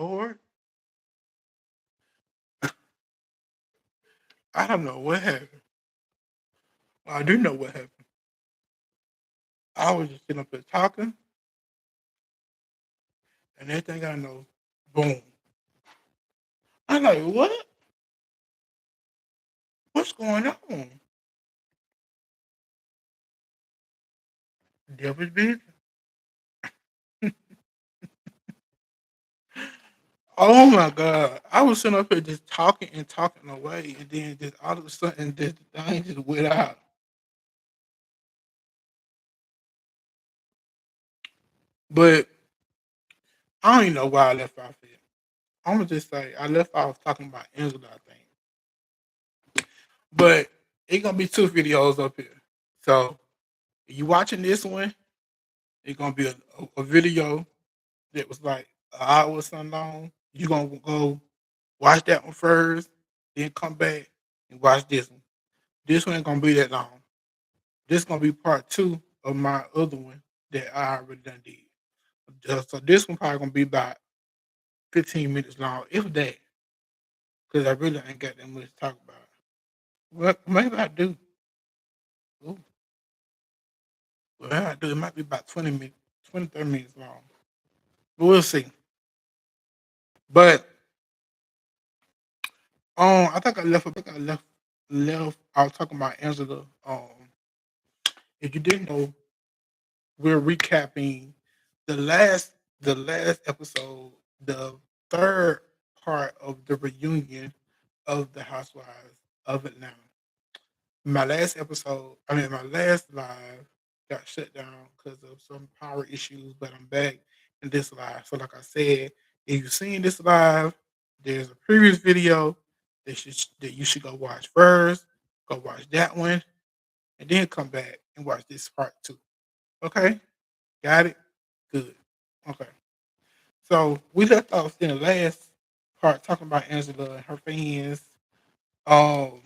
Lord, I don't know what happened. Well, I do know what happened. I was just sitting up there talking, and next thing I know, boom. I'm like, what? What's going on? Devil's business. Oh my God. I was sitting up here just talking and talking away, and then just all of a sudden, this thing just went out. But I don't even know why I left off here. I'm gonna just say I left off talking about Angela, I think. But it's gonna be two videos up here. So if you watching this one, it's gonna be a video that was like an hour or something long. You gonna go watch that one first, then come back and watch this one. This one ain't gonna be that long. This gonna be part two of my other one that I already done did. So this one probably gonna be about 15 minutes long, if that, because I really ain't got that much to talk about. Well, maybe I do. Ooh, well, maybe I do. It might be about 20 minutes, 20, 30 minutes long. But we'll see. But I think I left. I was talking about Angela. If you didn't know, we're recapping the last the last episode, the third part of the reunion of the Housewives of Atlanta. My last live got shut down because of some power issues, but I'm back in this live. So, like I said, if you've seen this live, there's a previous video that you should go watch first. Go watch that one, and then come back and watch this part two. Okay, got it. Good. Okay. So we left off in the last part talking about Angela and her fans. Um,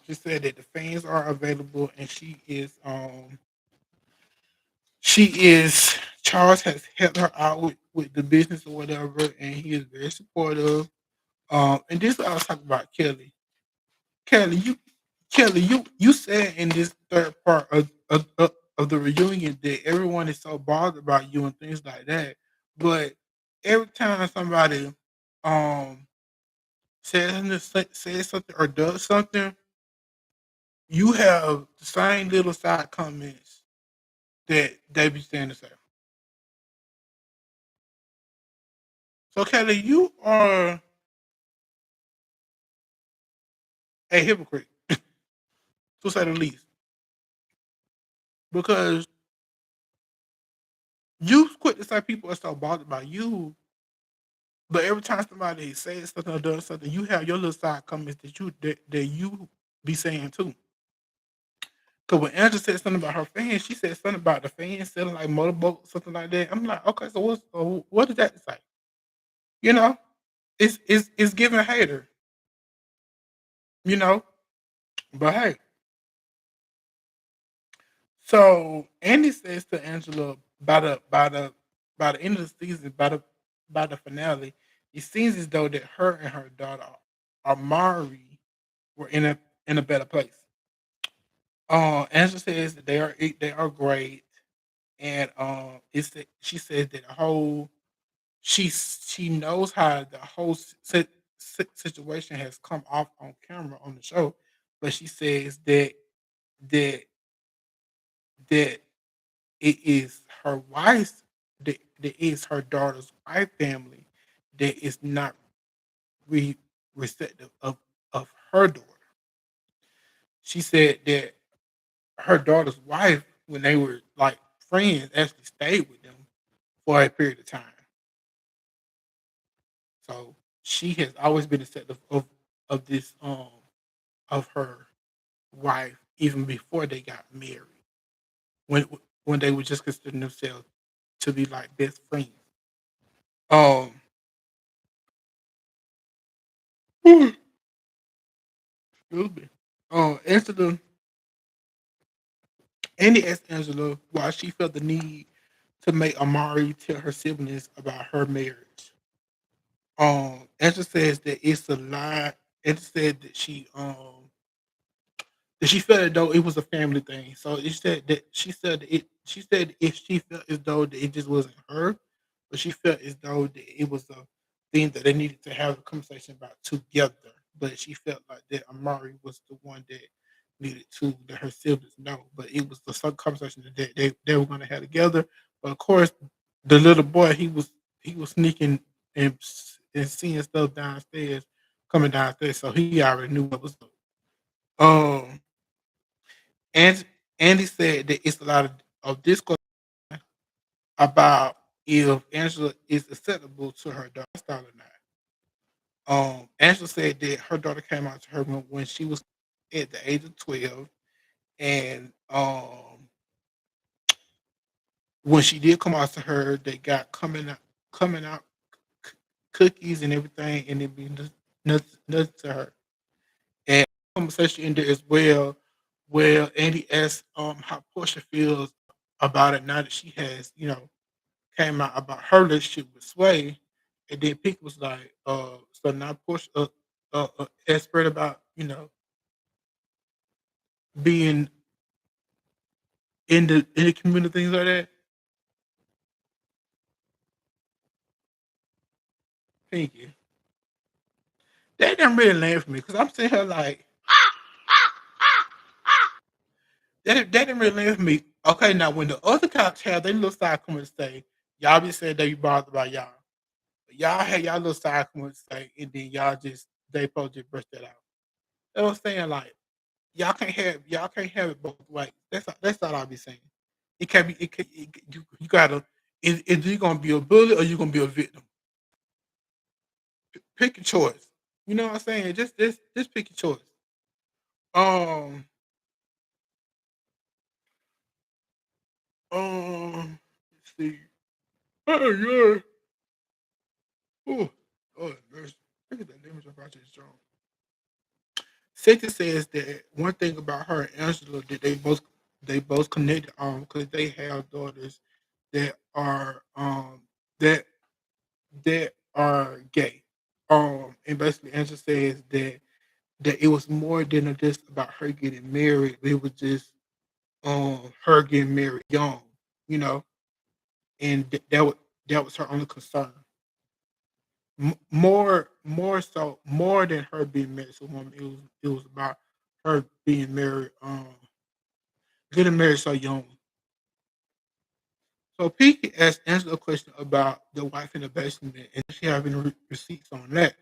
she said that the fans are available, and she is Charles has helped her out with the business or whatever, and he is very supportive. And this is what I was talking about Kelly. Kelly, you said in this third part of the reunion that everyone is so bothered about you and things like that. But every time somebody um says something or does something, you have the same little side comments that they be saying the same. So Kelly, you are a hypocrite, to say the least, because you quit to say people are so bothered by you, but every time somebody says something or does something, you have your little side comments that you be saying too. Because when Angela said something about her fans, she said something about the fans selling like motorboats, something like that. I'm like, okay, what does that say? You know, it's giving hater. You know, but hey, so Andy says to Angela by the end of the season, by the finale, it seems as though that her and her daughter Amari were in a better place. Angela says that they are great, and she says that the whole she knows how the whole situation has come off on camera on the show, but she says that that it is her wife's that is her daughter's wife family that is not re- receptive of her daughter. She said that her daughter's wife, when they were like friends, actually stayed with them for a period of time. So she has always been accepting of this of her wife even before they got married. When when they were just considering themselves to be like best friends. Um excuse me. Angela Andy asked Angela why she felt the need to make Amari tell her siblings about her marriage. Angela says that it's a lie. Angela said that she felt as though it was a family thing. So it said that she said if she felt as though that it just wasn't her, but she felt as though that it was a thing that they needed to have a conversation about together. But she felt like that Amari was the one that needed to let her siblings know. But it was the some conversation that they were gonna have together. But of course the little boy he was sneaking and seeing stuff downstairs, coming downstairs, so he already knew what was up. Um and Andy said that it's a lot of discourse about if Angela is acceptable to her daughter style or not. Angela said that her daughter came out to her when she was at the age of 12, and when she did come out to her, they got coming out cookies and everything, and it be nothing to her. And conversation in there as well, where Andy asked how Portia feels about it now that she has, came out about her relationship with Sway, and then Pink was like, so now Portia expert about, being in the community, things like that. Pinky. That didn't really land for me because I'm sitting here like that didn't really land for me. Okay, now when the other cops have their little side come and say, y'all be saying they be bothered by y'all. But y'all had y'all little side come and say, and then they supposed to brush that out. You know what I'm saying? Like y'all can't have it both ways. That's all I'll be saying. It can't be. You gotta. Is you gonna be a bully or you gonna be a victim? Pick your choice. You know what I'm saying? Just pick your choice. Um let's see. Oh yeah. Oh, oh, mercy. Look at that damage about this strong. Satan says that one thing about her and Angela that they both connected on because they have daughters that are that are gay. And basically Angela says that it was more than just about her getting married. It was just her getting married young, you know, and that was her only concern. More than her being married to a woman. It was about her being married, getting married so young. So Pinky asked Angela a question about the wife in the basement and she having receipts on that.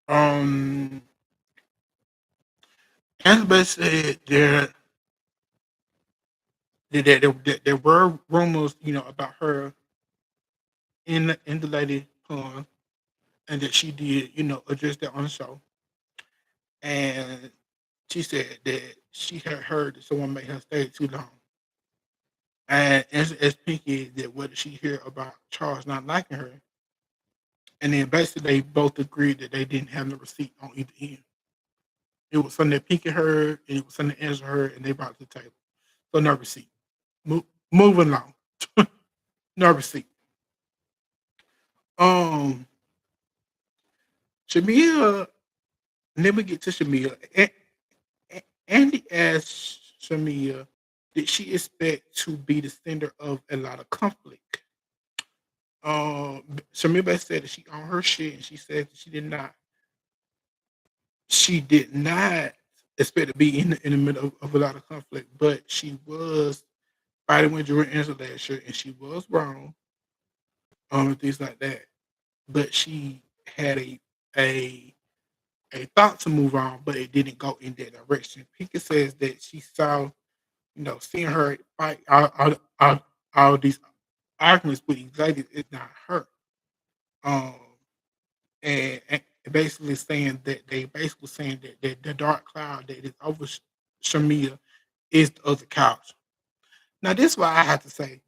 Um, Angela said there were rumors, about her in the lady pond, and that she did, address that on the show. And she said that she had heard that someone made her stay too long. And as Pinky that what did she hear about Charles not liking her? And then basically they both agreed that they didn't have no receipt on either end. It was something that Pinky heard, and it was something that Angela heard, and they brought it to the table. So no receipt. Moving along. No receipt. Um, Shamia, then we get to Shamia. Andy asked Shamia, did she expect to be the center of a lot of conflict? Shamia said that she on her shit, and she said that she did not expect to be in the middle of a lot of conflict, but she was fighting with Jordan Angela last year, and she was wrong, and things like that. But she had a a thought to move on, but it didn't go in that direction. Pinkett says that she saw, seeing her fight all these arguments with these ladies is not her. Um, and basically saying that the dark cloud that is over Shamia is the other couch. Now, this is why I have to say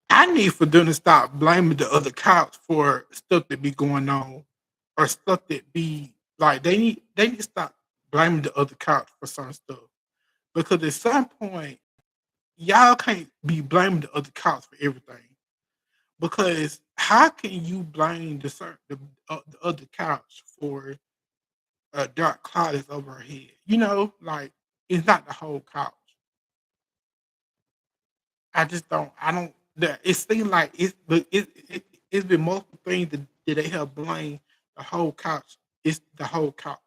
I need for them to stop blaming the other couch for stuff that be going on or stuff that be like they need to stop blaming the other couch for certain stuff because at some point y'all can't be blaming the other couch for everything. because how can you blame the other couch for a dark cloud that's over her head? You know, like it's not the whole couch. I just don't. I don't. It seems like it's been multiple things that they have blamed the whole couch. It's the whole couch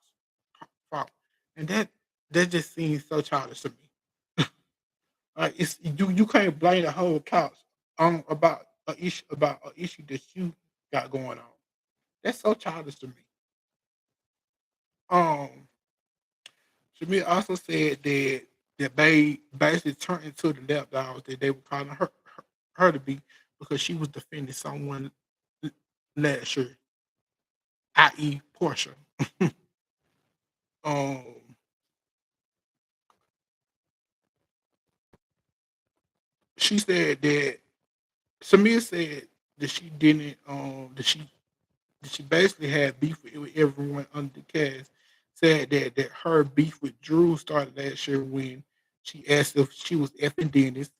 fault, and that just seems so childish to me. Like it's you can't blame the whole couch on about an issue that you got going on. That's so childish to me. Um, Shamir also said that they basically turned into the lapdogs that they were calling her to be because she was defending someone last year, i.e. Portia. um, she said that Samir said that she didn't that she basically had beef with everyone under the cast. Said that her beef with Drew started last year when she asked if she was effing Dennis,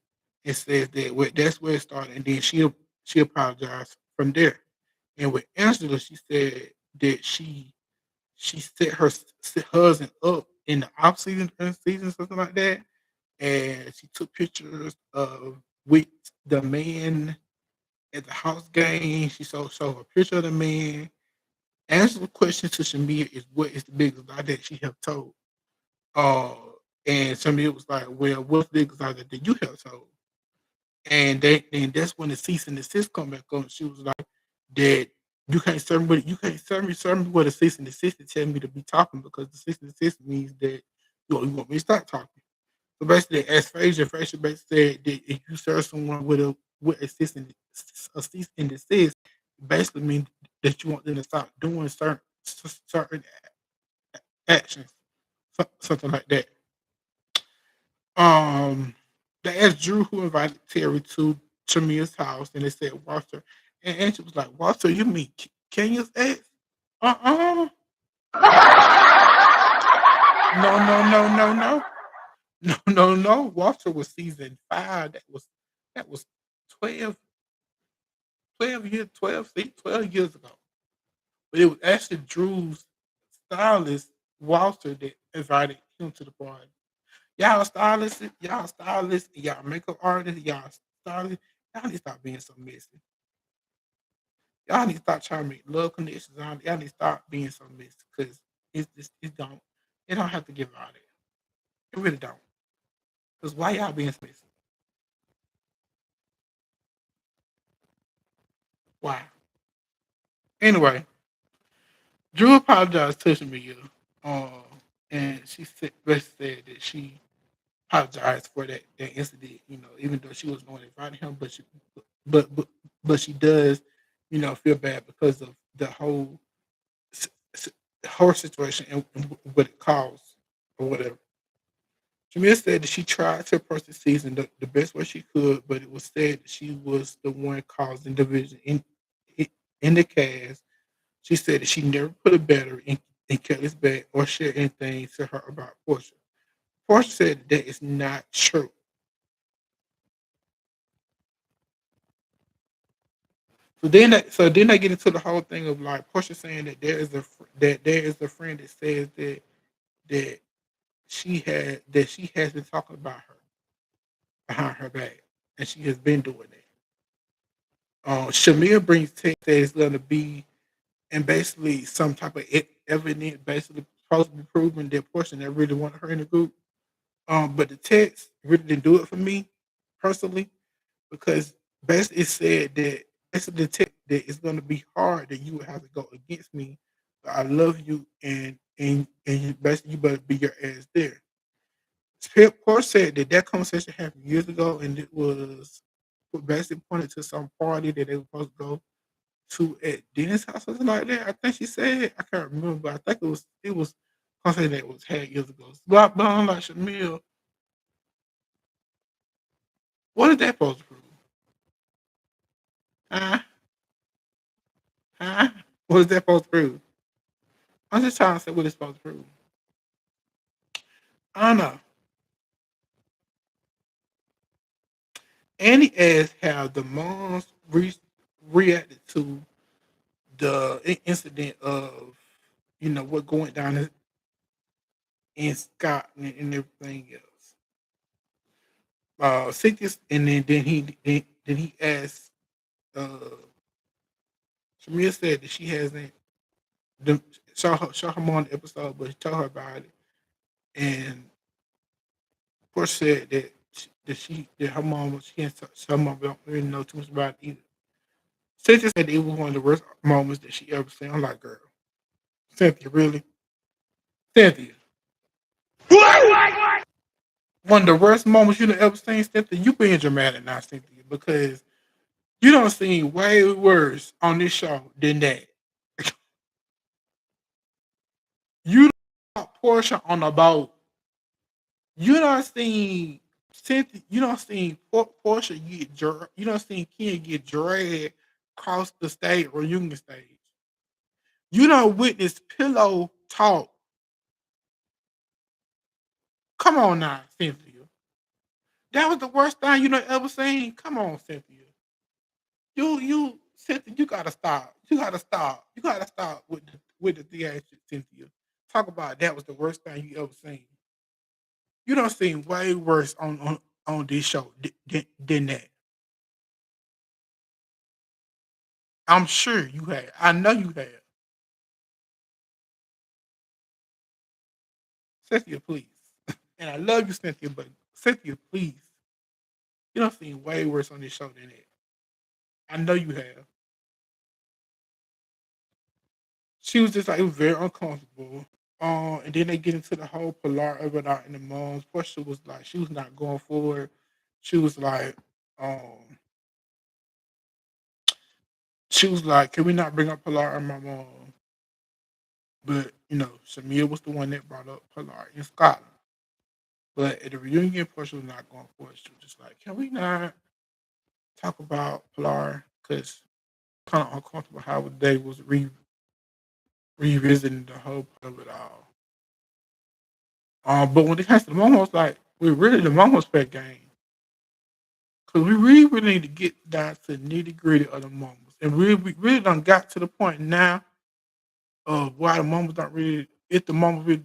and says that that's where it started, and then she apologized from there. And with Angela, she said that she set her husband up in the off season, something like that, and she took pictures of with the man at the house game. She showed a picture of the man. Answer the question to Shamia is what is the biggest lie that she have told? Uh, and Shamia was like, "Well, what's the biggest lie that you have told?" And that's when the cease and desist come back on. She was like, "That you can't serve me with a cease and desist to tell me to be talking because the cease and desist means that you want me to stop talking." So basically, as Fraser basically said that if you serve someone with a cease and desist, basically means that you want them to stop doing certain actions, something like that. Um, they asked Drew who invited Terry to Tramia's house, and they said Walter, and Angela was like, "Walter, you mean Kenya's ex?" Uh-uh. No, no, no, no, no. No, no, no. Walter was season 5. That was 12, 12 years, 12 years ago. But it was actually Drew's stylist, Walter, that invited him to the party. Y'all stylists, y'all makeup artists, y'all stylists, y'all need to stop being so messy. Y'all need to stop trying to make love connections. Y'all need to stop being so messy because it don't have to give out it. It really don't. Because why y'all being so messy? Why? Anyway, Drew apologized to Shamia, and she basically said that she apologized for that incident. You know, even though she wasn't going to invite him, but but but she does, feel bad because of the whole s- s- her situation and what it caused or whatever. Jamil said that she tried to approach the season the best way she could, but it was said that she was the one causing division in the cast. She said that she never put a battery in Kelly's bed or shared anything to her about Portia. Portia said that is not true. So then they get into the whole thing of like Portia saying that there is a friend that says that she has been talking about her behind her back, and she has been doing that. Shamir brings text that it's going to be and basically some type of evidence, basically supposed to be proving that Portia that really wanted her in the group. But the text really didn't do it for me personally because basically it said that basically the text that it's going to be hard that you would have to go against me. But I love you and basically you better be your ass there. Port said that conversation happened years ago and it was basically pointed to some party that they were supposed to go to at Dennis' house or something like that. I think she said I can't remember, but I think it was something that was had years ago. But I'm like Shamil, what is that supposed to prove? Huh? Huh? What is that supposed to prove? I'm just trying to say what it's supposed to prove. I don't know. Any ass have the moms reached. reacted to the incident of what going down in Scotland and everything else. Sickness, and then he asked. Uh, Shamia said that she hasn't the, show her mom the episode, but tell her about it. And Portia said that her mom she can't her mom don't really know too much about it either. Cynthia said it was one of the worst moments that she ever seen. I'm like, girl, Cynthia, really? Cynthia. One of the worst moments you have ever seen, Cynthia. You being dramatic now, Cynthia, because you don't seen way worse on this show than that. You don't Portia on a boat. You don't seen Cynthia. You don't seen Portia get you don't seen Ken get dragged across the stage reunion stage. You don't witness pillow talk. Come on now, Cynthia. That was the worst thing you know ever seen. Come on, Cynthia. Cynthia, you gotta stop. You gotta stop. You gotta stop with the theatrics, Cynthia. Talk about that was the worst thing you ever seen. You don't seen way worse on this show than that. I'm sure you have. I know you have. Cynthia, please. And I love you, Cynthia, but Cynthia, please. You don't seen way worse on this show than that. I know you have. She was just like it was very uncomfortable. And then they get into the whole polar of it out in the moms. Portia was like she was not going forward. She was like, um, can we not bring up Pilar and my mom? But Shamia was the one that brought up Pilar in Scotland. But at the reunion, Portia was not going for it. She was just like, can we not talk about Pilar? Because kind of uncomfortable how they was revisiting the whole part of it all. But when it comes to the momos, like we're really the momos pet game. Because we really need to get down to the nitty gritty of the moments. And we really done got to the point now of why the moments don't really, if the moments really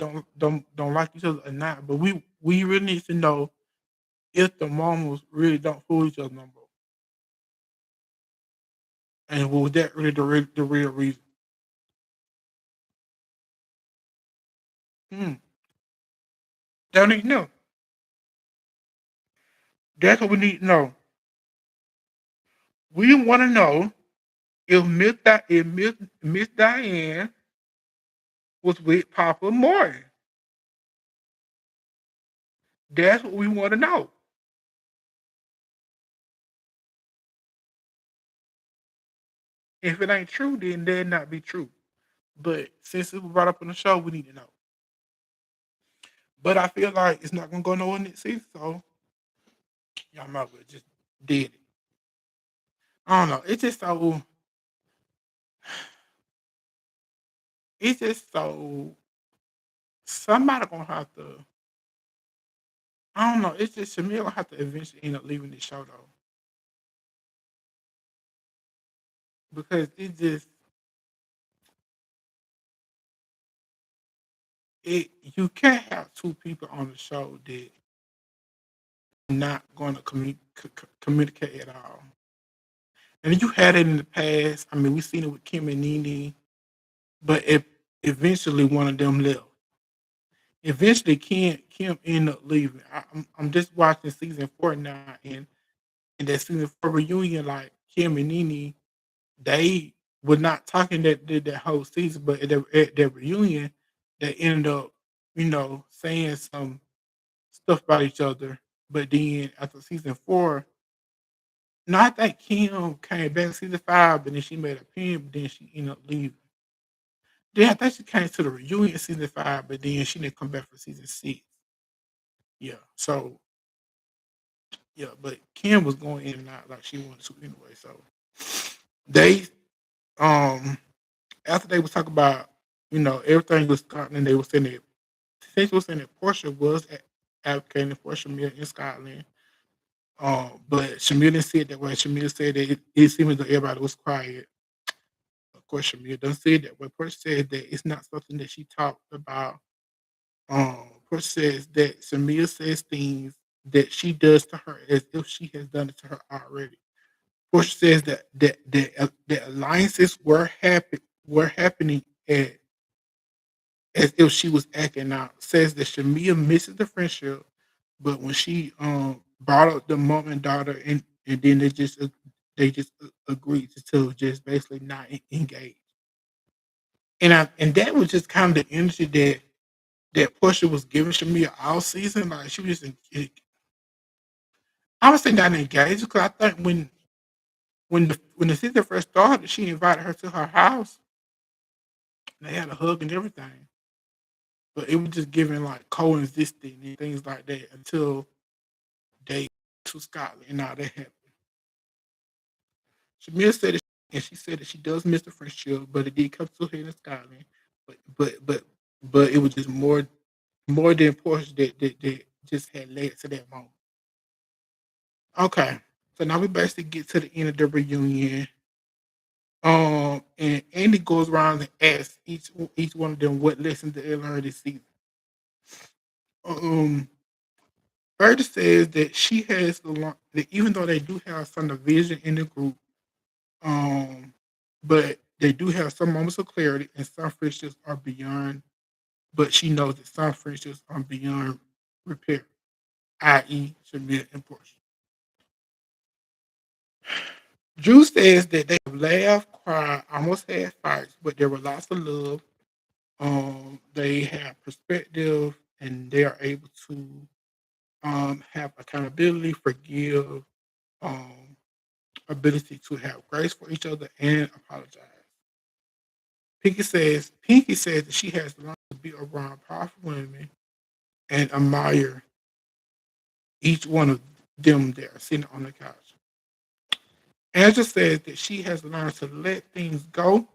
don't like each other or not. But we really need to know if the moments really don't fool each other no more. And was that really the real reason? Hmm. They don't need to know. That's what we need to know. We want to know if Miss Diane was with Papa Martin. That's what we want to know. If it ain't true, then that not be true. But since it was brought up on the show, we need to know. But I feel like it's not gonna go nowhere next season, so y'all might as well just did it. I don't know. It's just so somebody gonna have to I don't know, it's just Shamil gonna have to eventually end up leaving the show though. Because it you can't have two people on the show that not gonna communicate at all. And you had it in the past. I mean, we've seen it with Kim and Nene, but if eventually one of them left. Eventually, Kim ended up leaving. I'm just watching season 4 now, and that season 4 reunion, like Kim and Nene, they were not talking that whole season, but at their reunion, they ended up, saying some stuff about each other. But then after season 4, no, I think Kim came back season 5, but then she made a pin, but then she ended up leaving. Then I think she came to the reunion season 5, but then she didn't come back for season 6. Yeah. So yeah, but Kim was going in and out like she wanted to anyway. So they after they was talking about, everything was Scotland, they were saying that since was saying that Portia was advocating for Shamir in Scotland. But Shamir didn't see it that way. Shamir said that it seemed as though everybody was quiet. Of course, Shamir doesn't see it that way. Portia says that it's not something that she talked about. Portia says that Shamir says things that she does to her as if she has done it to her already. Portia says that alliances were happening as if she was acting out. Says that Shamia misses the friendship, but when she brought up the mom and daughter, and then they just agreed to just basically not engage. And that was just kind of the energy that Portia was giving Shamia all season. Like she was just I would say not engaged because I think when the season first started, she invited her to her house. And they had a hug and everything, but it was just giving like coexisting and things like that until they to Scotland and all that happened. Shamir said that, and she said that she does miss the friendship, but it did come to her in Scotland. But but but but it was just more than Portia that just had led to that moment. Okay, so now we basically get to the end of the reunion. And Andy goes around and asks each one of them what lessons they learned this season. Um, Berta says that she has to learn that even though they do have some division in the group, um, but they do have some moments of clarity and some friendships are beyond. But she knows that some friendships are beyond repair, i.e., Shamir and Portia. Drew says that they have laughed, cried, almost had fights, but there were lots of love. They have perspective, and they are able to have accountability, forgive, um, ability to have grace for each other, and apologize. Pinky says that she has learned to be around powerful women and admire each one of them there sitting on the couch. Angela says that she has learned to let things go,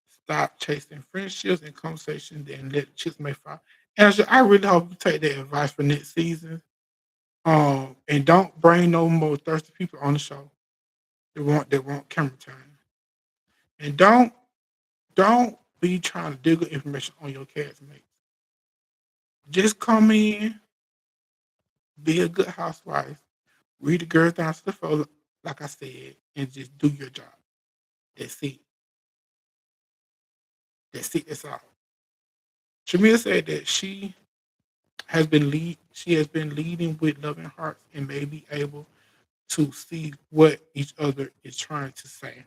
stop chasing friendships and conversations, and let chips may fall. Angela, I really hope you take that advice for next season. And don't bring no more thirsty people on the show. They want camera time. And don't be trying to dig up information on your castmates. Just come in, be a good housewife, read the girls down to the floor, like I said, and just do your job. That's it. That's it. That's all. Shamia said that she has been leading with loving hearts and may be able to see what each other is trying to say.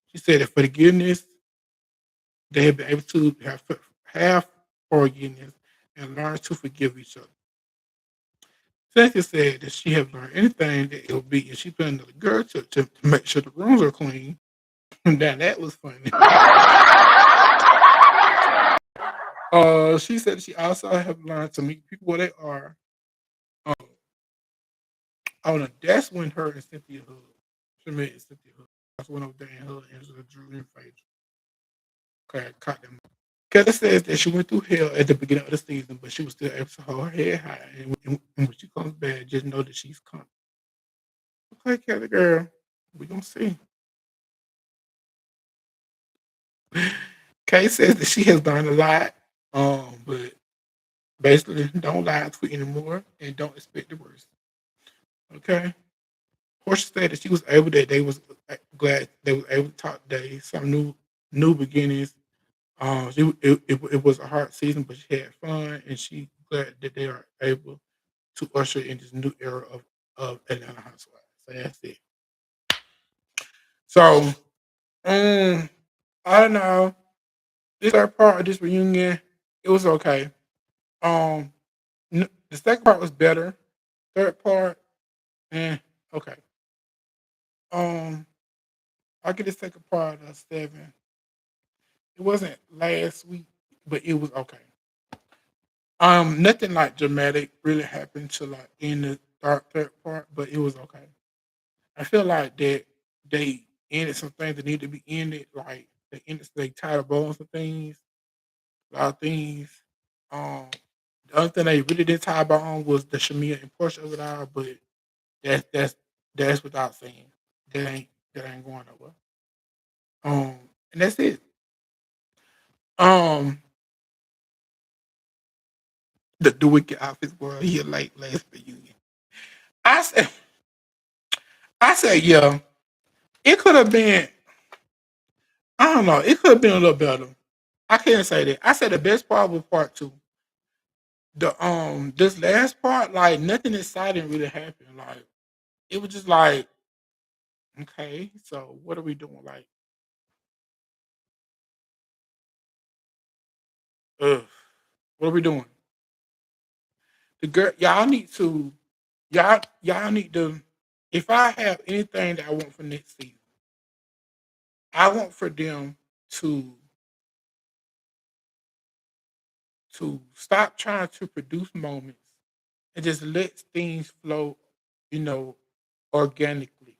She said that forgiveness, they have been able to have forgiveness and learn to forgive each other. Cynthia said that she have learned anything that it will be if she put another girl to make sure the rooms are clean. Now that was funny. She said she also have learned to meet people where they are. Um, oh, no, that's when her and Cynthia hugged. She met Cynthia hugged. That's when over there and her and Drew and Phaedra. Okay, I caught them. Kelly says that she went through hell at the beginning of the season, but she was still able to hold her head high. And when she comes back, just know that she's coming. Okay, Kelly girl, we gonna see. Kay says that she has learned a lot, but basically don't lie to it anymore and don't expect the worst. Okay. Portia said that she was able that they was glad they was able to talk today, some new beginnings. It was a hard season, but she had fun, and she glad that they are able to usher in this new era of Atlanta Housewives. So that's it. So, um, I don't know. This third part of this reunion, it was okay. Um, the second part was better. Third part, eh, okay. Um, I get the second part of 7. It wasn't last week, but it was okay. Nothing like dramatic really happened to like in the third part, but it was okay. I feel like that they ended some things that need to be ended, like they tied a bow on some things, a lot of things. Um, the other thing they really didn't tie a bow on was the Shamia and Portia of it all, but That's that's that's without saying. That ain't going nowhere. And that's it. Um, the wicked office world here late last reunion. I said, I said, yeah, it could have been. I don't know. It could have been a little better. I can't say that. I said the best part was part two. This last part, like nothing exciting really happened. Like it was just like, okay, so what are we doing? Like, ugh, what are we doing? The girl, y'all need to. If I have anything that I want for next season, I want for them to stop trying to produce moments and just let things flow, you know, organically.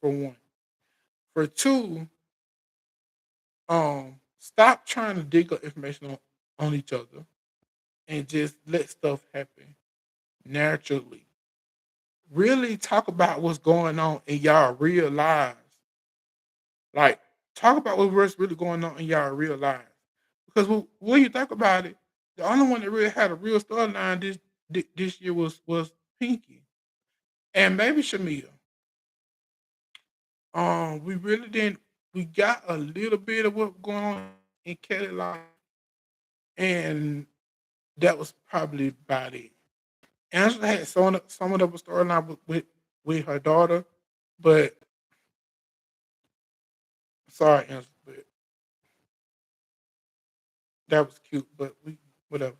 For one, for two, stop trying to dig up information on each other and just let stuff happen naturally. Really talk about what's going on in y'all real lives. Like, talk about what's really going on in y'all real lives. Because when you think about it, the only one that really had a real storyline this year was Pinky and maybe Shamia. We really didn't. We got a little bit of what going on in Kelly life, and that was probably about it. Angela had some of the storyline with her daughter, but sorry, Angela, but that was cute. But we whatever.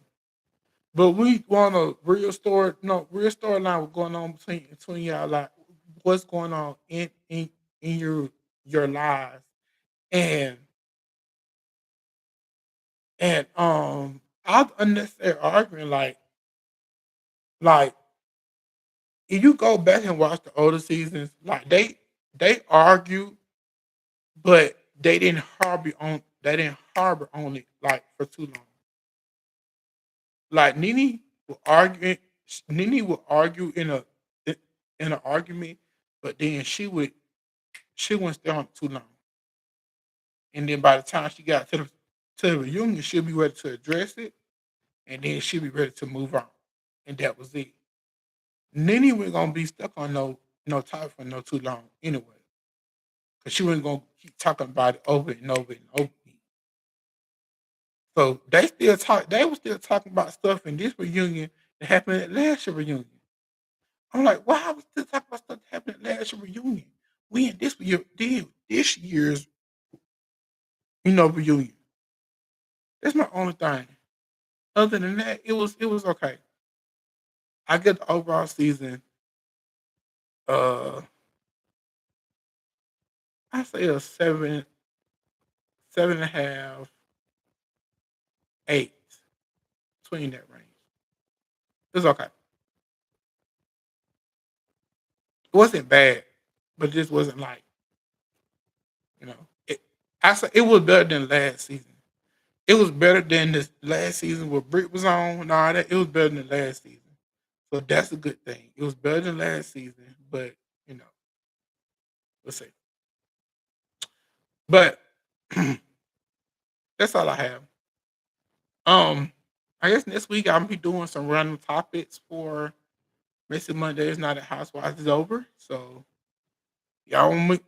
But we want a real story. No, real storyline was going on between y'all. Like what's going on in your lives, and all the unnecessary arguing. Like if you go back and watch the older seasons, like they argue, but they didn't harbor on it like for too long. Like Nene would argue in an argument, but then she wouldn't stay on it too long. And then by the time she got to the reunion, she'll be ready to address it, and then she'll be ready to move on. And that was it. Nene wasn't gonna be stuck on no topic for no too long anyway, because she wasn't gonna keep talking about it over and over and over again. So they still talk. They were still talking about stuff in this reunion that happened at last year's reunion. I'm like, why are we still talking about stuff that happened at last year's reunion? We in this year's reunion. That's my only thing. Other than that, it was okay. I get the overall season. Uh, I say a 7.5, 8, between that range. It's okay. It wasn't bad, but it just wasn't like you know. It, I say it was better than last season. It was better than this last season where Britt was on and all that. It was better than last season. So that's a good thing. It was better than last season, but you know, we'll see. But that's all I have. Um, I guess next week I'll be doing some random topics for Missing Mondays now that Housewives is over. So y'all want me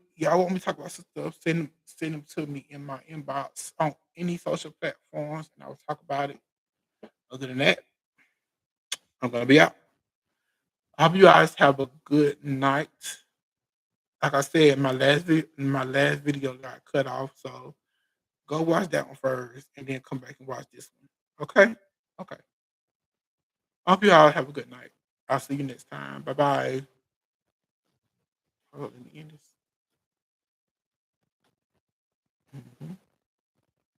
to talk about some stuff, send them to me in my inbox on any social platforms and I will talk about it. Other than that, I'm gonna be out. I hope you guys have a good night. Like I said, my last video got cut off, so go watch that one first and then come back and watch this one. Okay? Okay. I hope you all have a good night. I'll see you next time. Bye bye. Hold on, let me end this. Mhm.